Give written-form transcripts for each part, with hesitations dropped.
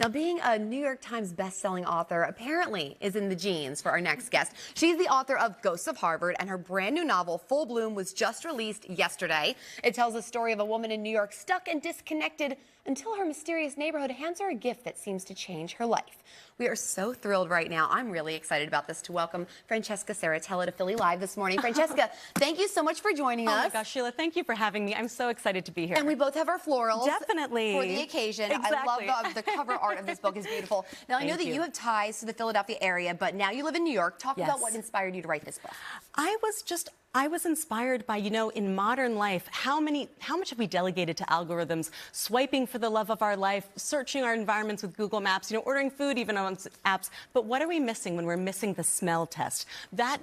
Now, being a New York Times best-selling author apparently is in the genes for our next guest. She's the author of Ghosts of Harvard, and her brand new novel, Full Bloom, was just released yesterday. It tells the story of a woman in New York stuck and disconnected until her mysterious neighborhood hands her a gift that seems to change her life. We are so thrilled right now. I'm really excited about this to welcome Francesca Serritella to Philly Live this morning. Francesca, thank you so much for joining us. Oh my gosh, Sheila, thank you for having me. I'm so excited to be here. And we both have our florals. Definitely. For the occasion. Exactly. I love the cover art of this book is beautiful. Now, I know that you have ties to the Philadelphia area, but now you live in New York. Talk about what inspired you to write this book. I was inspired by, in modern life, how much have we delegated to algorithms, swiping for the love of our life, searching our environments with Google Maps, ordering food even on apps. But what are we missing when we're missing the smell test? That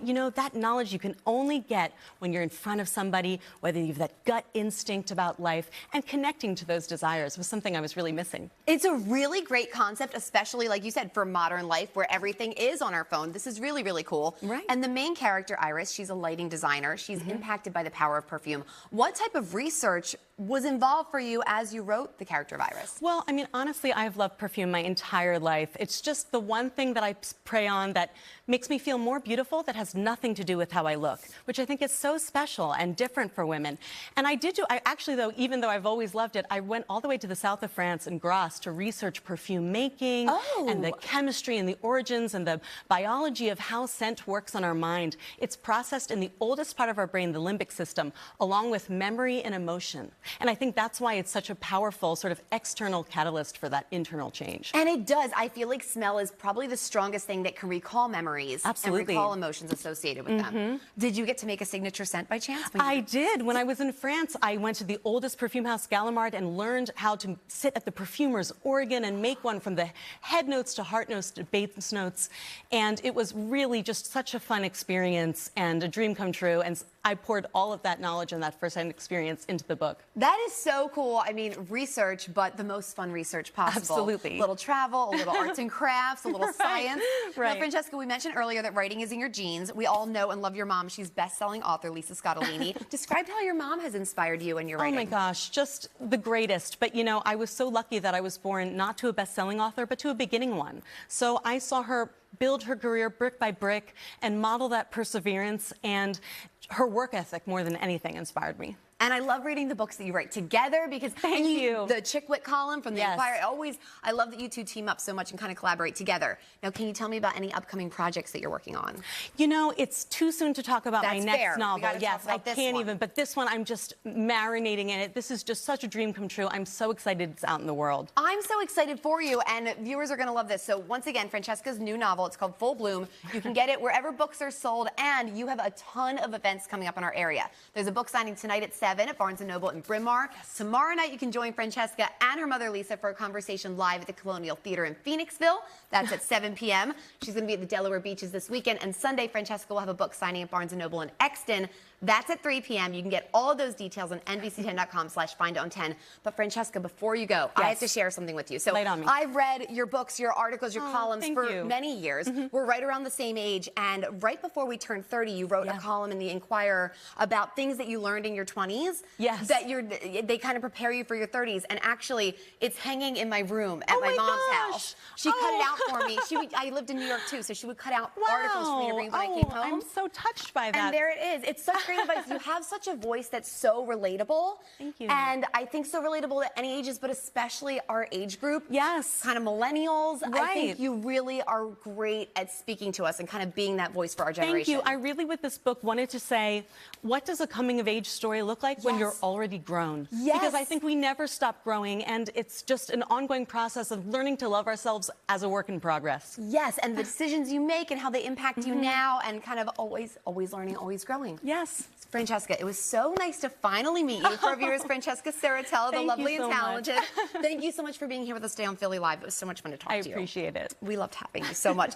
knowledge you can only get when you're in front of somebody, whether you have that gut instinct about life, and connecting to those desires was something I was really missing. It's a really great concept, especially, like you said, for modern life where everything is on our phone. This is really, really cool. Right. And the main character, Iris, she's a lighting designer. She's impacted by the power of perfume. What type of research was involved for you as you wrote the character of Iris? Well, honestly, I've loved perfume my entire life. It's just the one thing that I prey on that makes me feel more beautiful that has nothing to do with how I look, which I think is so special and different for women. And I actually, though, even though I've always loved it, I went all the way to the south of France in Grasse to research perfume making and the chemistry and the origins and the biology of how scent works on our mind. It's processed in the oldest part of our brain, the limbic system, along with memory and emotion. And I think that's why it's such a powerful sort of external catalyst for that internal change. And it does. I feel like smell is probably the strongest thing that can recall memories and recall emotions associated with them. Did you get to make a signature scent by chance? I did. When I was in France, I went to the oldest perfume house, Gallimard, and learned how to sit at the perfumer's organ and make one from the head notes to heart notes to base notes. And it was really just such a fun experience and a dream come true. And I poured all of that knowledge and that first-hand experience into the book. That is so cool. I mean, research, but the most fun research possible. Absolutely. A little travel, a little arts and crafts, a little science. Right. Now, Francesca, we mentioned earlier that writing is in your genes. We all know and love your mom. She's best-selling author Lisa Scottolini. Describe how your mom has inspired you in your writing. Oh my gosh, just the greatest. But I was so lucky that I was born not to a best-selling author, but to a beginning one. So I saw her build her career brick by brick and model that perseverance, and her work ethic more than anything inspired me. And I love reading the books that you write together because Thank you. The Chick Wit column from the Inquirer, I love that you two team up so much and kind of collaborate together. Now, can you tell me about any upcoming projects that you're working on? It's too soon to talk about my next novel. Yes, I can't even, but this one I'm just marinating in it. This is just such a dream come true. I'm so excited it's out in the world. I'm so excited for you, and viewers are going to love this. So once again, Francesca's new novel, it's called Full Bloom. You can get it wherever books are sold, and you have a ton of events coming up in our area. There's a book signing tonight at 7 at Barnes & Noble in Bryn Mawr. Tomorrow night, you can join Francesca and her mother, Lisa, for a conversation live at the Colonial Theater in Phoenixville. That's at 7 p.m. She's going to be at the Delaware Beaches this weekend. And Sunday, Francesca will have a book signing at Barnes & Noble in Exton. That's at 3 p.m. You can get all of those details on NBC10.com/FindOn10. But Francesca, before you go, I have to share something with you. So Lay it on me. I've read your books, your articles, your columns for many years. We're right around the same age. And right before we turned 30, you wrote a column in the Inquirer about things that you learned in your 20s. Yes. That they kind of prepare you for your 30s. And actually, it's hanging in my room at my mom's house. She cut it out for me. I lived in New York, too, so she would cut out articles for me to read when I came home. I'm so touched by that. And there it is. It's such great advice. You have such a voice that's so relatable. Thank you. And I think so relatable at any ages, but especially our age group. Yes. Kind of millennials. Right. I think you really are great at speaking to us and kind of being that voice for our generation. Thank you. I really, with this book, wanted to say, what does a coming-of-age story look like when you're already grown? Yes. Because I think we never stop growing, and it's just an ongoing process of learning to love ourselves as a work in progress. Yes, and the decisions you make and how they impact you now, and kind of always learning, always growing. Yes. Francesca, it was so nice to finally meet you. For our viewers, Francesca Serritella, the lovely and talented. Thank you so much for being here with us today on Philly Live. It was so much fun to talk to you. I appreciate it. We loved having you so much.